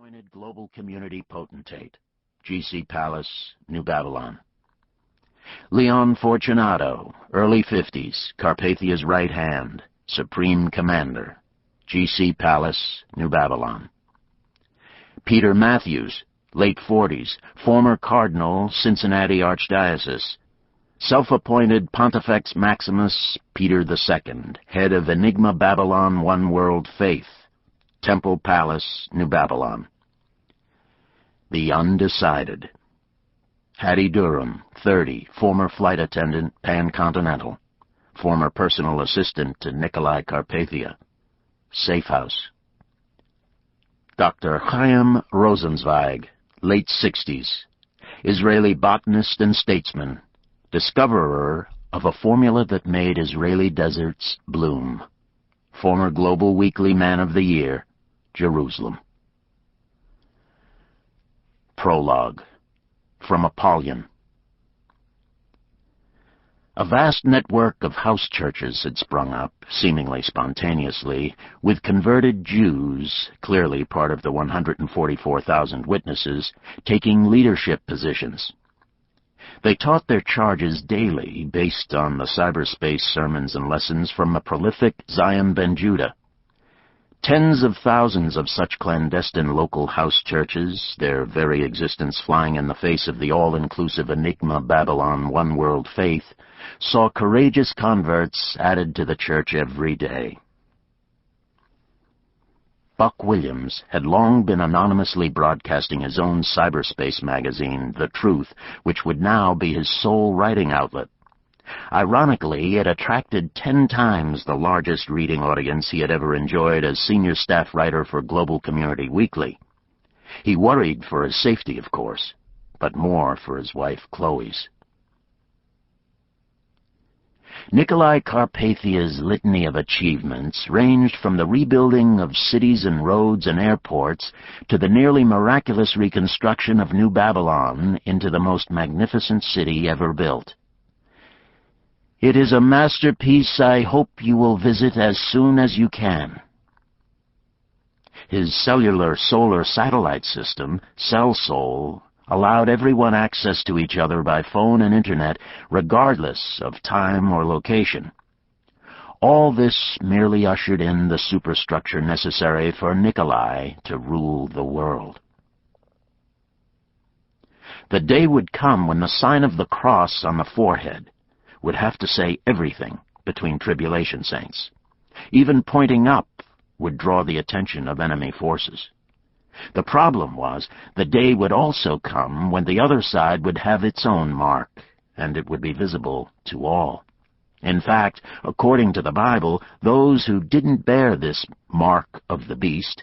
Appointed Global Community Potentate, G.C. Palace, New Babylon. Leon Fortunato, early 50s, Carpathia's right hand, Supreme Commander, G.C. Palace, New Babylon. Peter Matthews, late 40s, former Cardinal, Cincinnati Archdiocese, self-appointed Pontifex Maximus Peter II, head of Enigma Babylon One World Faith, Temple Palace, New Babylon. The Undecided. Hattie Durham, 30, former flight attendant, Pan-Continental, former personal assistant to Nicolae Carpathia, Safe House. Dr. Chaim Rosenzweig, late 60s, Israeli botanist and statesman, discoverer of a formula that made Israeli deserts bloom, former Global Weekly Man of the Year, Jerusalem. Prologue. From Apollyon. A vast network of house churches had sprung up, seemingly spontaneously, with converted Jews, clearly part of the 144,000 witnesses, taking leadership positions. They taught their charges daily based on the cyberspace sermons and lessons from a prolific Zion ben Judah. Tens of thousands of such clandestine local house churches, their very existence flying in the face of the all-inclusive Enigma Babylon One World Faith, saw courageous converts added to the church every day. Buck Williams had long been anonymously broadcasting his own cyberspace magazine, The Truth, which would now be his sole writing outlet. Ironically, it attracted 10 times the largest reading audience he had ever enjoyed as senior staff writer for Global Community Weekly. He worried for his safety, of course, but more for his wife Chloe's. Nicolae Carpathia's litany of achievements ranged from the rebuilding of cities and roads and airports to the nearly miraculous reconstruction of New Babylon into the most magnificent city ever built. It is a masterpiece I hope you will visit as soon as you can. His cellular solar satellite system, CellSol, allowed everyone access to each other by phone and internet, regardless of time or location. All this merely ushered in the superstructure necessary for Nicolae to rule the world. The day would come when the sign of the cross on the forehead would have to say everything between tribulation saints. Even pointing up would draw the attention of enemy forces. The problem was, the day would also come when the other side would have its own mark, and it would be visible to all. In fact, according to the Bible, those who didn't bear this mark of the beast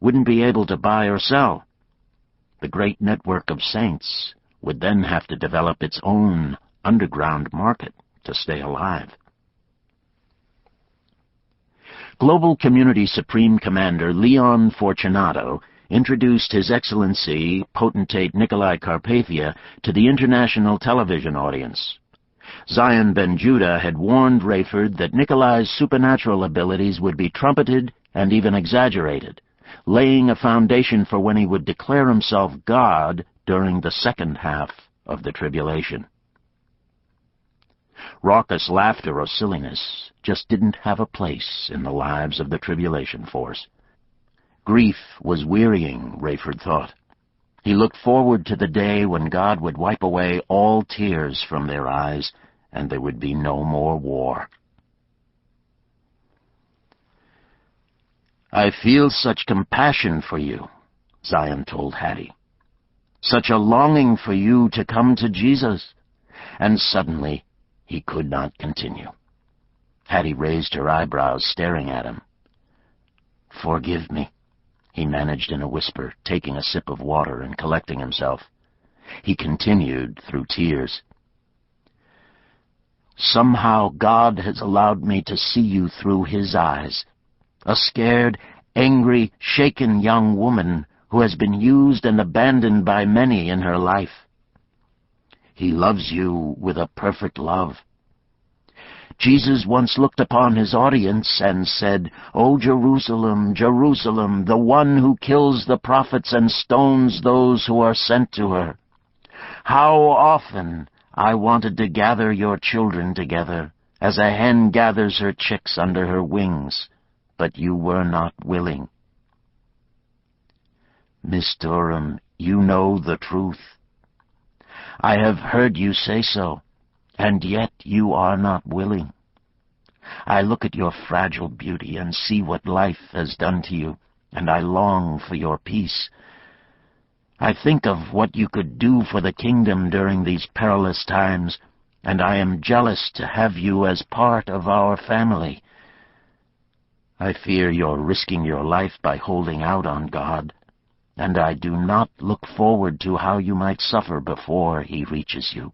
wouldn't be able to buy or sell. The great network of saints would then have to develop its own underground market to stay alive. Global Community Supreme Commander Leon Fortunato introduced His Excellency Potentate Nicolae Carpathia to the international television audience. Zion ben Judah had warned Rayford that Nicolae's supernatural abilities would be trumpeted and even exaggerated, laying a foundation for when he would declare himself God during the second half of the tribulation. Raucous laughter or silliness just didn't have a place in the lives of the tribulation force. Grief was wearying, Rayford thought. He looked forward to the day when God would wipe away all tears from their eyes and there would be no more war. I feel such compassion for you, Zion told Hattie. Such a longing for you to come to Jesus. And suddenly, he could not continue. Hattie raised her eyebrows, staring at him. Forgive me, he managed in a whisper, taking a sip of water and collecting himself. He continued through tears. Somehow God has allowed me to see you through His eyes. A scared, angry, shaken young woman who has been used and abandoned by many in her life. He loves you with a perfect love. Jesus once looked upon his audience and said, "O Jerusalem, Jerusalem, the one who kills the prophets and stones those who are sent to her. How often I wanted to gather your children together, as a hen gathers her chicks under her wings, but you were not willing." Miss Durham, you know the truth. I have heard you say so, and yet you are not willing. I look at your fragile beauty and see what life has done to you, and I long for your peace. I think of what you could do for the kingdom during these perilous times, and I am jealous to have you as part of our family. I fear you're risking your life by holding out on God, and I do not look forward to how you might suffer before he reaches you.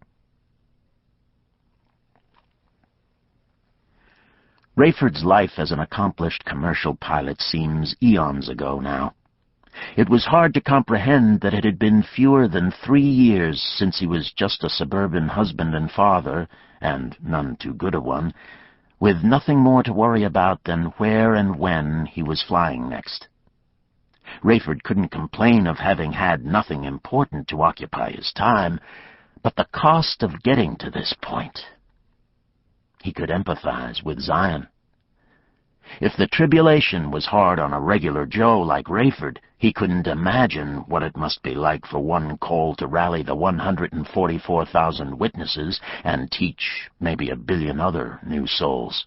Rayford's life as an accomplished commercial pilot seems eons ago now. It was hard to comprehend that it had been fewer than 3 years since he was just a suburban husband and father, and none too good a one, with nothing more to worry about than where and when he was flying next. Rayford couldn't complain of having had nothing important to occupy his time, but the cost of getting to this point. He could empathize with Zion. If the tribulation was hard on a regular Joe like Rayford, he couldn't imagine what it must be like for one called to rally the 144,000 witnesses and teach maybe 1 billion other new souls.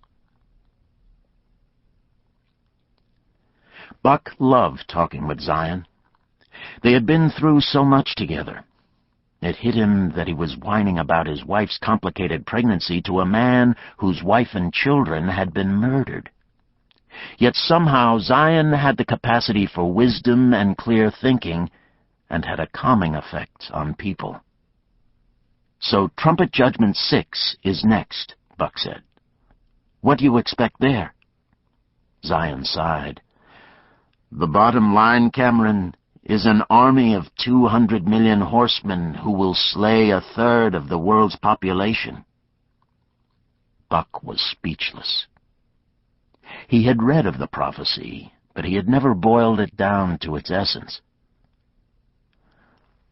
Buck loved talking with Zion. They had been through so much together. It hit him that he was whining about his wife's complicated pregnancy to a man whose wife and children had been murdered. Yet somehow Zion had the capacity for wisdom and clear thinking, and had a calming effect on people. "So Trumpet Judgment 6 is next," Buck said. "What do you expect there?" Zion sighed. "The bottom line, Cameron, is an army of 200 million horsemen who will slay 1/3 of the world's population." Buck was speechless. He had read of the prophecy, but he had never boiled it down to its essence.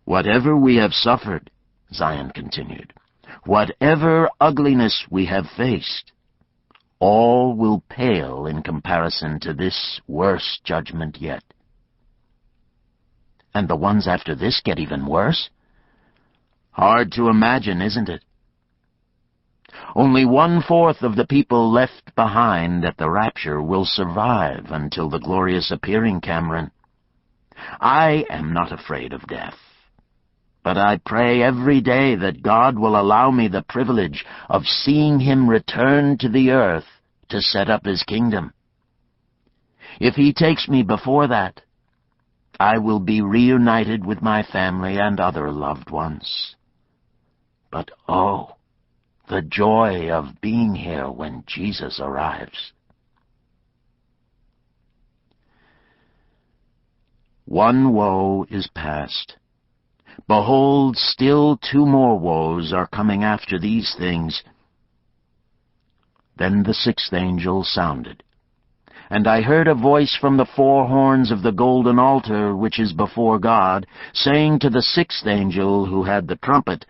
"Whatever we have suffered," Zion continued, "whatever ugliness we have faced, all will pale in comparison to this worse judgment yet." "And the ones after this get even worse?" "Hard to imagine, isn't it? Only 1/4 of the people left behind at the rapture will survive until the glorious appearing, Cameron. I am not afraid of death, but I pray every day that God will allow me the privilege of seeing him return to the earth to set up his kingdom. If he takes me before that, I will be reunited with my family and other loved ones. But oh, the joy of being here when Jesus arrives." One woe is past. Behold, still 2 more woes are coming after these things. Then the 6th angel sounded, and I heard a voice from the 4 horns of the golden altar which is before God, saying to the 6th angel who had the trumpet,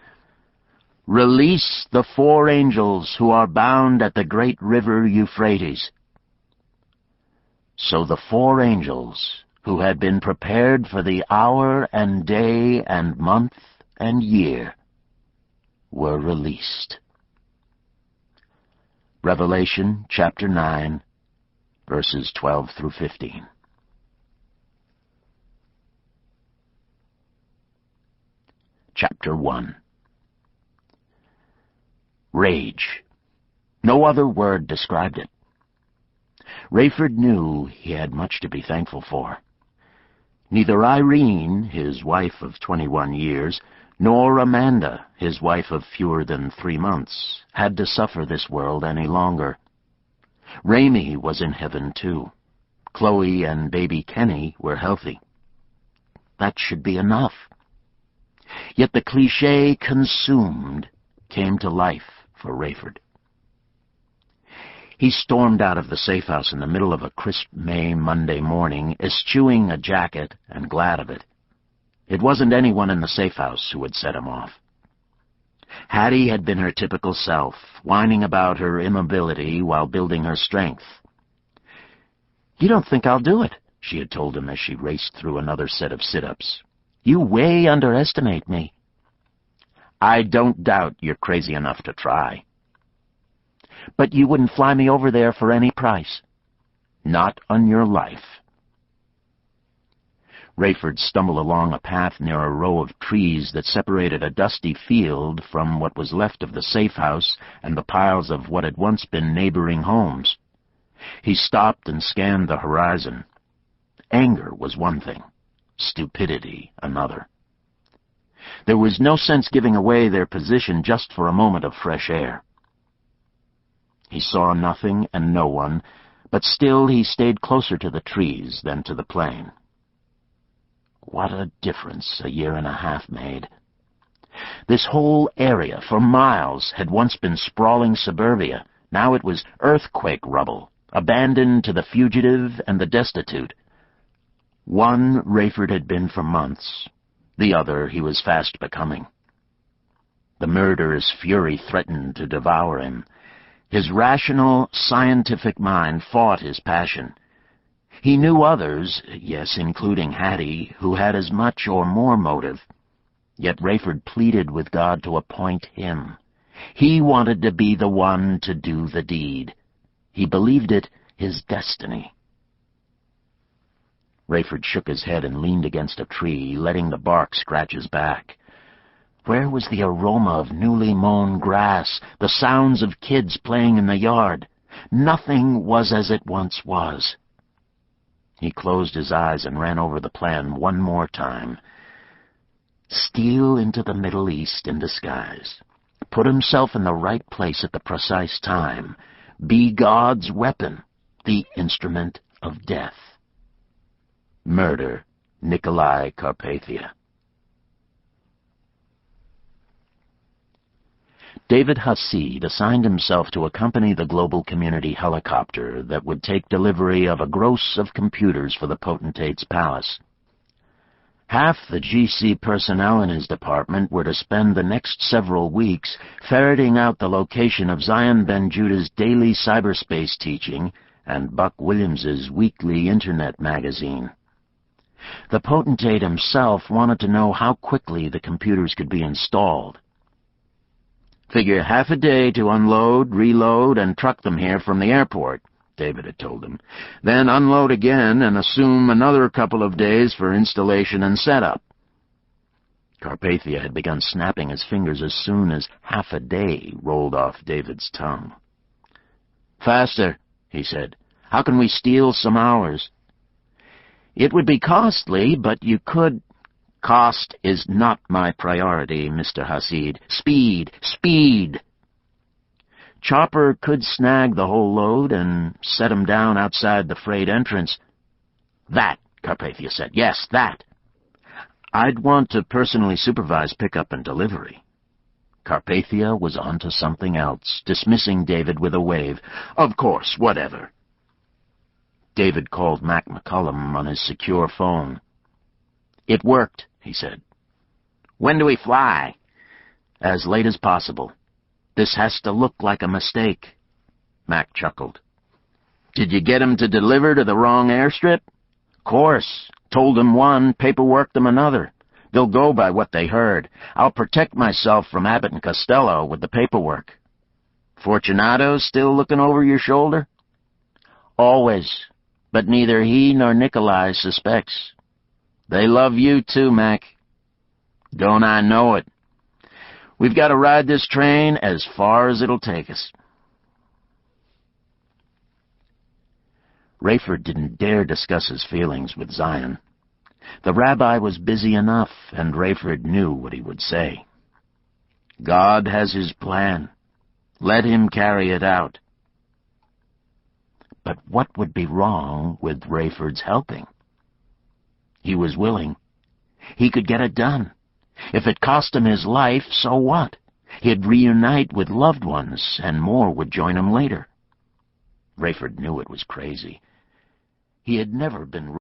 "Release the 4 angels who are bound at the great river Euphrates." So the 4 angels, who had been prepared for the hour and day and month and year, were released. Revelation chapter 9, verses 12 through 15. Chapter 1. Rage. No other word described it. Rayford knew he had much to be thankful for. Neither Irene, his wife of 21 years, nor Amanda, his wife of fewer than 3 months, had to suffer this world any longer. Ramey was in heaven, too. Chloe and baby Kenny were healthy. That should be enough. Yet the cliché "consumed" came to life for Rayford. He stormed out of the safe house in the middle of a crisp May Monday morning, eschewing a jacket and glad of it. It wasn't anyone in the safe house who had set him off. Hattie had been her typical self, whining about her immobility while building her strength. "You don't think I'll do it," she had told him as she raced through another set of sit-ups. "You way underestimate me." "I don't doubt you're crazy enough to try." "But you wouldn't fly me over there for any price." "Not on your life." Rayford stumbled along a path near a row of trees that separated a dusty field from what was left of the safe house and the piles of what had once been neighboring homes. He stopped and scanned the horizon. Anger was one thing, stupidity another. There was no sense giving away their position just for a moment of fresh air. He saw nothing and no one, but still he stayed closer to the trees than to the plain. What a difference a year and a half made. This whole area, for miles, had once been sprawling suburbia. Now it was earthquake rubble, abandoned to the fugitive and the destitute. One Rayford had been for months. The other he was fast becoming. The murderous fury threatened to devour him. His rational, scientific mind fought his passion. He knew others, yes, including Hattie, who had as much or more motive. Yet Rayford pleaded with God to appoint him. He wanted to be the one to do the deed. He believed it his destiny. Rayford shook his head and leaned against a tree, letting the bark scratch his back. Where was the aroma of newly mown grass, the sounds of kids playing in the yard? Nothing was as it once was. He closed his eyes and ran over the plan one more time. Steal into the Middle East in disguise. Put himself in the right place at the precise time. Be God's weapon, the instrument of death. Murder Nicolae Carpathia. David Hasid assigned himself to accompany the global community helicopter that would take delivery of a gross of computers for the potentate's palace. Half the GC personnel in his department were to spend the next several weeks ferreting out the location of Zion Ben-Judah's daily cyberspace teaching and Buck Williams's weekly Internet magazine. The potentate himself wanted to know how quickly the computers could be installed. "Figure half a day to unload, reload, and truck them here from the airport," David had told him. "Then unload again and assume another couple of days for installation and setup." Carpathia had begun snapping his fingers as soon as half a day rolled off David's tongue. "Faster," he said. "How can we steal some hours?" "It would be costly, but you could—" "Cost is not my priority, Mr. Hasid. Speed, speed!" Chopper could snag the whole load and set him down outside the freight entrance. "That," Carpathia said. "Yes, that." "I'd want to personally supervise pickup and delivery." Carpathia was on to something else, dismissing David with a wave. "Of course, whatever." David called Mac McCullum on his secure phone. "It worked," he said. "When do we fly?" "As late as possible. This has to look like a mistake." Mac chuckled. "Did you get him to deliver to the wrong airstrip?" "Course. Told them one, paperworked them another. They'll go by what they heard. I'll protect myself from Abbott and Costello with the paperwork." "Fortunato still looking over your shoulder?" "Always. But neither he nor Nicolae suspects." "They love you too, Mac." "Don't I know it? We've got to ride this train as far as it'll take us." Rayford didn't dare discuss his feelings with Zion. The rabbi was busy enough, and Rayford knew what he would say. God has his plan. Let him carry it out. But what would be wrong with Rayford's helping? He was willing. He could get it done. If it cost him his life, so what? He'd reunite with loved ones, and more would join him later. Rayford knew it was crazy. He had never been